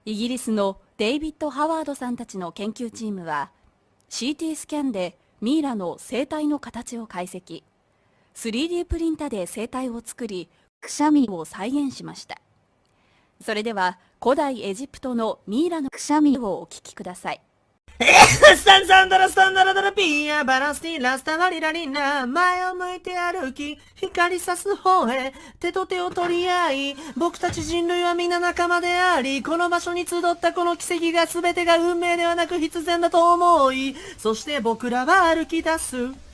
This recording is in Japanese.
イギリスのデイビッド・ハワードさんたちの研究チームは CT スキャンでミイラの生体の形を解析、 3D プリンタで生体を作り、くしゃみを再現しました。それでは古代エジプトのミイラのくしゃみをお聞きください。スタンサンダラスタンダラダラピーアバランスティーラスタワリラリンナ、前を向いて歩き光さす方へ手と手を取り合い、僕たち人類は皆仲間であり、この場所に集ったこの奇跡が全てが運命ではなく必然だと思い、そして僕らは歩き出す。